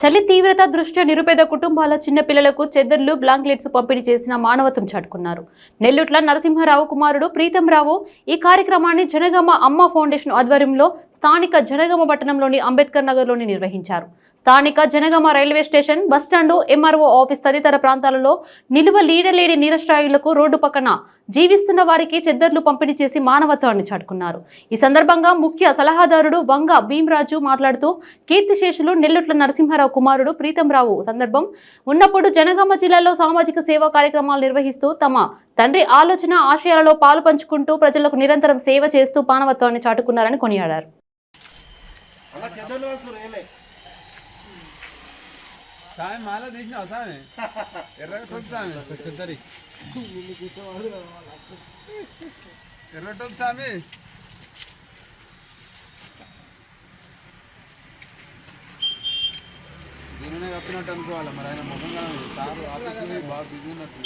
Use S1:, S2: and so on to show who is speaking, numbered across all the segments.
S1: చలి తీవ్రత దృష్ట్యా నిరుపేద కుటుంబాల చిన్న పిల్లలకు చెద్దర్లు బ్లాంకెట్స్ పంపిణీ చేసిన మానవత్వం చాటుకున్నారు. నెల్లూట్ల నరసింహారావు కుమారుడు ప్రీతంరావు ఈ కార్యక్రమాన్ని జనగామ అమ్మ ఫౌండేషన్ ఆధ్వర్యంలో స్థానిక జనగామ పట్టణంలోని అంబేద్కర్ నగర్లోని నిర్వహించారు. స్థానిక Jangaon railway station, bus stand, MRO office తదితర ప్రాంతాలలో నిలువ లీడలేని నిరక్షరాయులకు రోడ్డు పక్కన జీవిస్తున్న వారికి చెద్దర్లు పంపిణీ చేసి మానవత్వాన్ని చాటుకున్నారు. ఈ సందర్భంగా ముఖ్య సలహాదారుడు వంగ భీమరాజు మాట్లాడుతూ కీర్తిశేషులు నెల్లూట్ల నరసింహారావు కుమారుడు ప్రీతంరావు సందర్భం ఉన్నప్పుడు జనగామ జిల్లాలో సామాజిక సేవా కార్యక్రమాలు నిర్వహిస్తూ తమ తండ్రి ఆలోచన ఆశయాలలో పాలు పంచుకుంటూ ప్రజలకు నిరంతరం సేవ చేస్తూ మానవత్వాన్ని చాటుకున్నారని కొనియాడారు.
S2: సామి మాల తీసినావు సామి ఎర్రటోపు సామి చెద్దరి ఎర్రటోపు సామి దీనినే కప్పినట్టు అనుకోవాలి. మరి ఆయన ముఖంగా సారు ఆఫీస్ బాగా బిజీ ఉన్నట్టు.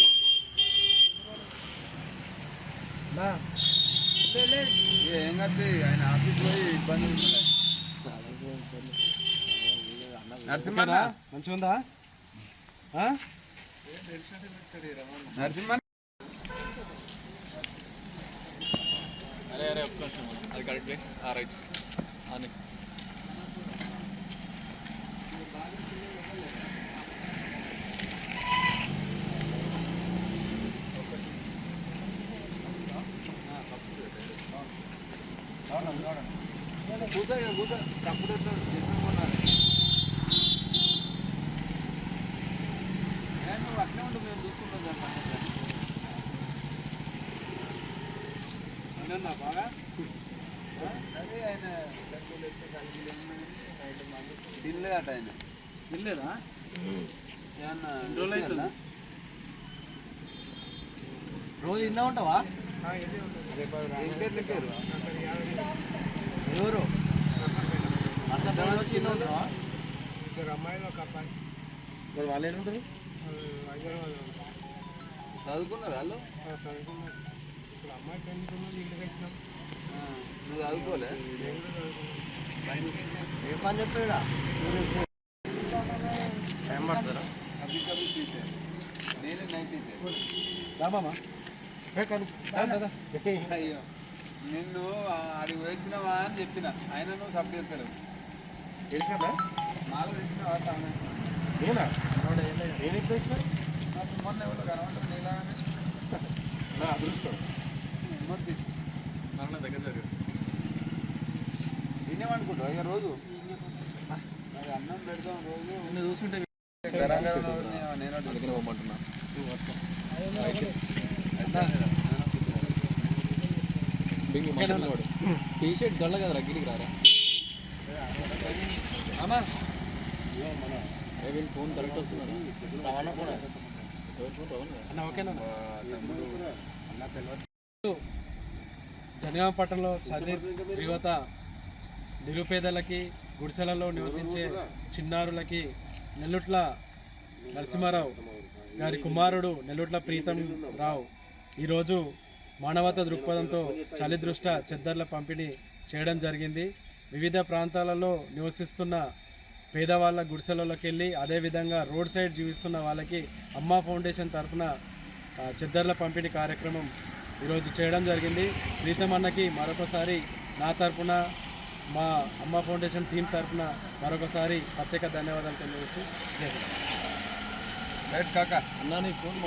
S2: ఏం కత్తి ఆయన ఆఫీస్ పోయి ఇబ్బంది ఉన్నాయి. నరసింహ మంచిగా ఉందా? నరసింహ
S3: అరే అరే ఒక్క నిమిషం అది కరెక్ట్ రైట్ అని
S2: కూర్చో కూర్చో తప్పుడు నువ్వు అట్లే ఉండు, మేము చూసుకుంటాం అన్న బాగా. అదే ఆయన తినలేదట. ఆయన తినలేదా? ఏమన్నా రోజు తిన్నా ఉంటావా? పేరు ఎవరు తిన్నా ఉంటావా? అమ్మాయిలు ఒక అబ్బాయి. మరి వాళ్ళు ఏముంటారు? చదువుకున్నారు వాళ్ళు? చదువుకున్నారు. ఇప్పుడు అమ్మాయి చదువుకున్నారు, ఇల్లు పెట్టినాం. నువ్వు చదువుకోలే? ఏ పని చెప్పాడా? ఏం పడతారా? నేనే నైట్ రామా. అయ్యో నిన్ను ఆడికి వచ్చినావా అని చెప్పిన, ఆయన నువ్వు సబ్ చేస్తారు. మాల తెచ్చినావా? మొన్న ఎవరు కనబడటం నీలాగానే అదృష్టం మరణ దగ్గర జరిగింది. తినేమనుకుంటావు ఇక రోజు నాకు అన్నం పెడతాం రోజు. నేను చూస్తుంటే నేను దగ్గర పోమంటున్నా. టీ షర్ట్ గల్ల కదా రగ్గిరికి రారా అమ్మా. వీళ్ళు ఫోన్ కరెక్ట్ వస్తున్నాడు.
S4: జనగామ పట్టణంలో చలి తీవ్రత నిరుపేదలకి, గుడిసెలలో నివసించే చిన్నారులకి నెల్లూట్ల నరసింహారావు గారి కుమారుడు నెల్లూట్ల ప్రీతంరావు ఈరోజు మానవతా దృక్పథంతో చలి దృష్ట్యా చెద్దర్ల పంపిణీ చేయడం జరిగింది. వివిధ ప్రాంతాలలో నివసిస్తున్న పేదవాళ్ళ గుడిసెలలోకి వెళ్ళి అదేవిధంగా రోడ్ సైడ్ జీవిస్తున్న వాళ్ళకి అమ్మ ఫౌండేషన్ తరఫున చెద్దర్ల పంపిణీ కార్యక్రమం ఈరోజు చేయడం జరిగింది. ప్రీతం అన్నకి మరొకసారి నా తరఫున, మా అమ్మ ఫౌండేషన్ టీం తరఫున మరొకసారి ప్రత్యేక ధన్యవాదాలు తెలియజేసి జై హింద్.
S2: రైట్ కాకా
S4: అన్నా నీ ఫోన్